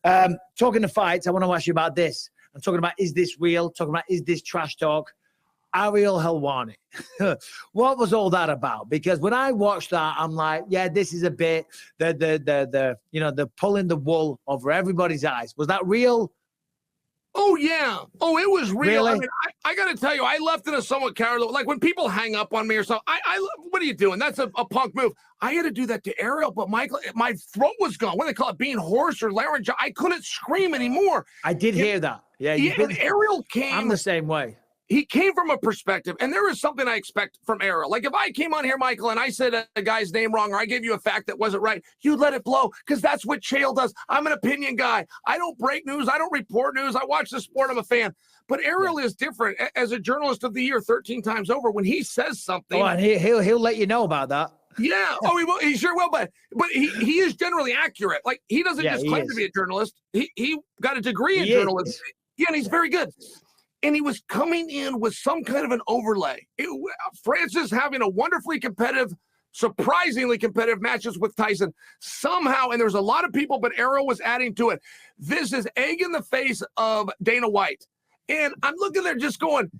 Talking to fights, I want to ask you about this. I'm talking about, is this real? Talking about, is this trash talk? Ariel Helwani. What was all that about? Because when I watched that, I'm like, yeah, this is a bit the pulling the wool over everybody's eyes. Was that real? Oh, yeah. Oh, it was real. Really? I mean, I got to tell you, I left in a somewhat cowardly, like when people hang up on me or something, what are you doing? That's a punk move. I had to do that to Ariel, but Michael, my throat was gone. What do they call it? Being hoarse or laryngeal. I couldn't scream anymore. I did hear that. Yeah. And Ariel came. I'm the same way. He came from a perspective, and there is something I expect from Ariel. Like if I came on here, Michael, and I said a guy's name wrong, or I gave you a fact that wasn't right, you let it blow, because that's what CHAEL does. I'm an opinion guy. I don't break news. I don't report news. I watch the sport. I'm a fan. But Ariel is different. As a journalist of the year 13 times over, when he says something. Oh, and he'll let you know about that. Yeah. Oh, he will. He sure will. But he is generally accurate. Like he doesn't just claim to be a journalist. He got a degree in journalism. Yeah, and he's very good. And he was coming in with some kind of an overlay. Francis having a wonderfully competitive, surprisingly competitive matches with Tyson. Somehow, and there's a lot of people, but Ariel was adding to it. This is egg in the face of Dana White. And I'm looking there just going,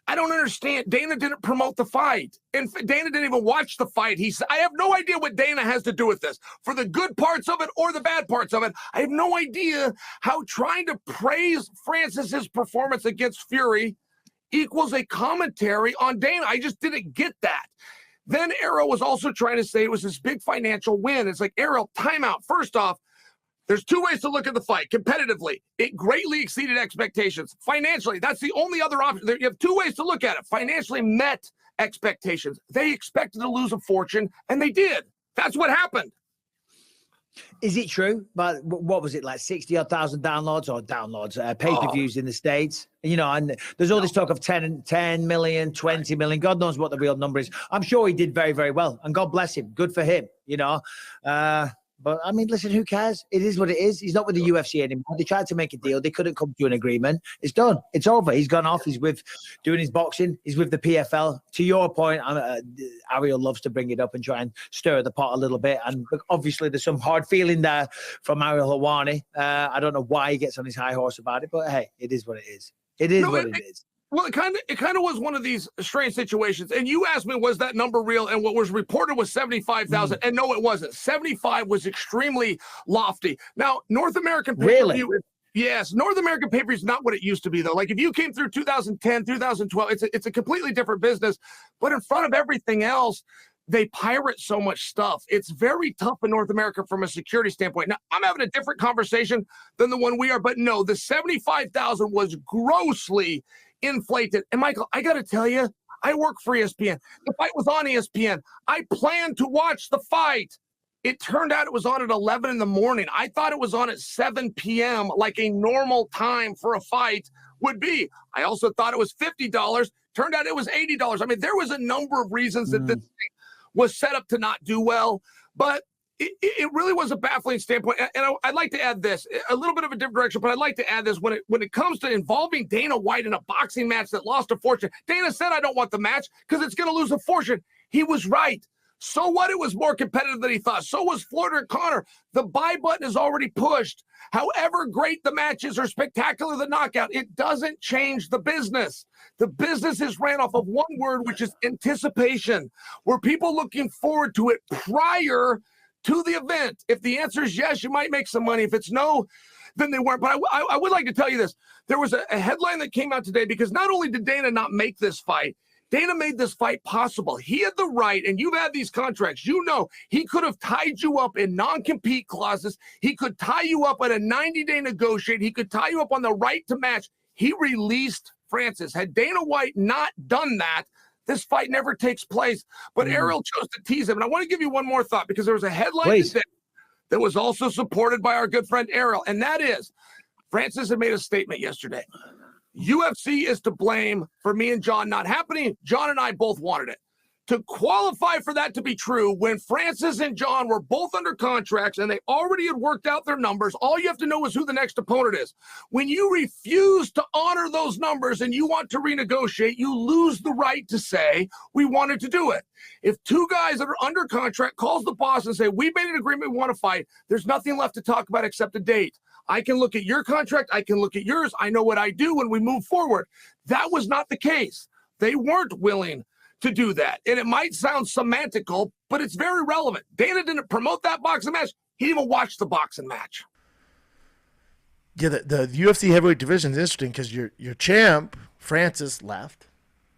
I don't understand. Dana didn't promote the fight. And Dana didn't even watch the fight. I have no idea what Dana has to do with this. For the good parts of it or the bad parts of it, I have no idea how trying to praise Francis's performance against Fury equals a commentary on Dana. I just didn't get that. Then Ariel was also trying to say it was this big financial win. It's like, Ariel, timeout. First off, there's two ways to look at the fight. Competitively, it greatly exceeded expectations. Financially, that's the only other option. You have two ways to look at it. Financially met expectations. They expected to lose a fortune, and they did. That's what happened. Is it true? But what was it, like 60,000 pay-per-views in the States? You know, and there's all this talk of 10 million, 20 million. God knows what the real number is. I'm sure he did very, very well, and God bless him. Good for him, you know. But, I mean, listen, who cares? It is what it is. He's not with the UFC anymore. They tried to make a deal. They couldn't come to an agreement. It's done. It's over. He's gone off. He's with doing his boxing. He's with the PFL. To your point, Ariel loves to bring it up and try and stir the pot a little bit. And obviously there's some hard feeling there from Ariel Helwani. I don't know why he gets on his high horse about it, but, hey, it is what it is. It is what it is. Well, it kind of was one of these strange situations. And you asked me, was that number real? And what was reported was 75,000. And no, it wasn't. 75 was extremely lofty. Now, North American pay-per-view, yes, North American pay-per-view is not what it used to be, though. Like if you came through 2010, 2012, it's a completely different business. But in front of everything else, they pirate so much stuff. It's very tough in North America from a security standpoint. Now, I'm having a different conversation than the one we are, but no, the 75,000 was grossly inflated. And Michael, I got to tell you, I work for ESPN. The fight was on ESPN. I planned to watch the fight. It turned out it was on at 11 in the morning. I thought it was on at 7 p.m. like a normal time for a fight would be. I also thought it was $50. Turned out it was $80. I mean, there was a number of reasons that this thing was set up to not do well, but it really was a baffling standpoint. And I'd like to add this, a little bit of a different direction, but I'd like to add this. When it comes to involving Dana White in a boxing match that lost a fortune, Dana said, I don't want the match because it's going to lose a fortune. He was right. So what? It was more competitive than he thought. So was Floyd and Connor. The buy button is already pushed. However great the matches or spectacular the knockout, it doesn't change the business. The business is ran off of one word, which is anticipation. Were people looking forward to it prior to the event? If the answer is yes, you might make some money. If it's no, then they weren't. But I would like to tell you this. There was a headline that came out today because not only did Dana not make this fight, Dana made this fight possible. He had the right, and you've had these contracts. You know, he could have tied you up in non-compete clauses. He could tie you up at a 90-day negotiate. He could tie you up on the right to match. He released Francis. Had Dana White not done that, this fight never takes place. But Ariel chose to tease him. And I want to give you one more thought because there was a headline today that was also supported by our good friend Ariel, and that is Francis had made a statement yesterday. UFC is to blame for me and John not happening. John and I both wanted it. To qualify for that to be true, when Francis and John were both under contracts and they already had worked out their numbers, all you have to know is who the next opponent is. When you refuse to honor those numbers and you want to renegotiate, you lose the right to say, we wanted to do it. If two guys that are under contract calls the boss and say, we made an agreement, we want to fight, there's nothing left to talk about except a date. I can look at your contract. I can look at yours. I know what I do when we move forward. That was not the case. They weren't willing to do that. And it might sound semantical, but it's very relevant. Dana didn't promote that boxing match. He didn't even watch the boxing match. Yeah, the UFC heavyweight division is interesting because your champ, Francis, left,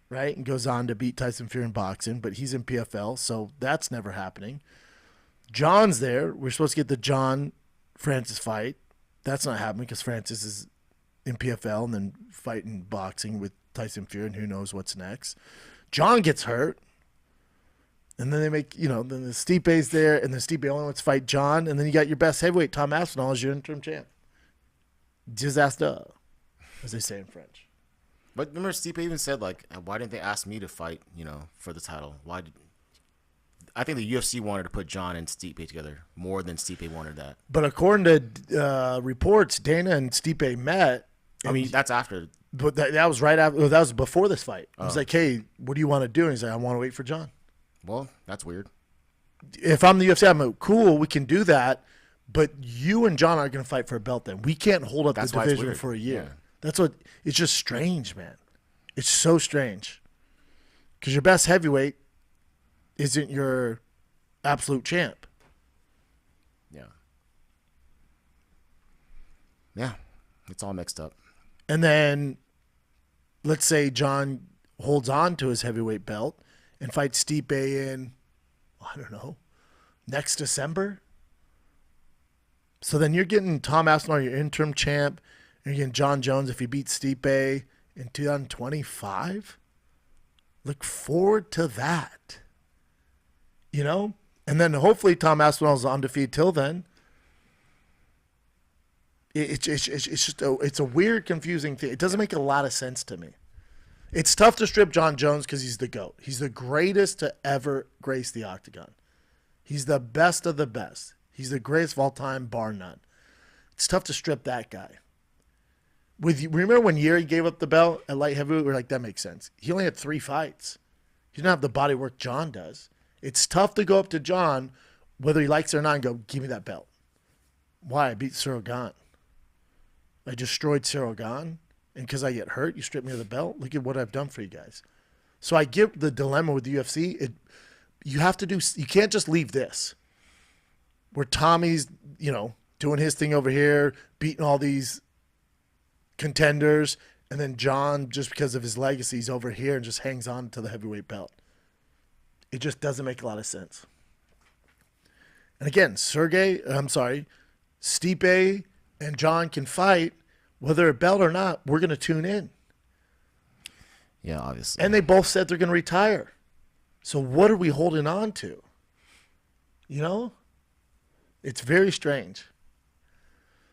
right, and goes on to beat Tyson Fury in boxing, but he's in PFL, so that's never happening. John's there. We're supposed to get the John-Francis fight. That's not happening because Francis is in PFL and then fighting boxing with Tyson Fury, and who knows what's next. John gets hurt, and then they make, then the Stipe's there, and the Stipe only wants to fight John, and then you got your best heavyweight, Tom Aspinall, as your interim champ. Disaster, as they say in French. But remember, Stipe even said, like, why didn't they ask me to fight, for the title? I think the UFC wanted to put John and Stipe together more than Stipe wanted that. But according to reports, Dana and Stipe met. I mean, that's after. But that was right after. That was before this fight. I was like, hey, what do you want to do? And he's like, I want to wait for John. Well, that's weird. If I'm the UFC, I'm like, cool, we can do that. But you and John aren't going to fight for a belt then. We can't hold up the division for a year. Yeah. That's what – it's just strange, man. It's so strange. Because your best heavyweight isn't your absolute champ. Yeah. Yeah. It's all mixed up. And then let's say John holds on to his heavyweight belt and fights Stipe in, I don't know, next December. So then you're getting Tom Aspinall, your interim champ, and you're getting John Jones if he beats Stipe in 2025. Look forward to that. And then hopefully Tom Aspinall's undefeated till then. It's just it's a weird, confusing thing. It doesn't make a lot of sense to me. It's tough to strip John Jones because he's the GOAT. He's the greatest to ever grace the octagon. He's the best of the best. He's the greatest of all time, bar none. It's tough to strip that guy. Remember when Yuri gave up the belt at light heavyweight? We're like, that makes sense. He only had 3 fights. He didn't have the body work John does. It's tough to go up to John, whether he likes it or not, and go, give me that belt. Why? I beat Cyril Gane. I destroyed Cyril Gane, and because I get hurt, you strip me of the belt? Look at what I've done for you guys. So I get the dilemma with the UFC. You can't just leave this. Where Tommy's, doing his thing over here, beating all these contenders, and then John, just because of his legacy, he's over here and just hangs on to the heavyweight belt. It just doesn't make a lot of sense. And again, Stipe and John can fight, whether a belt or not, we're going to tune in. Yeah, obviously. And they both said they're going to retire. So what are we holding on to? It's very strange.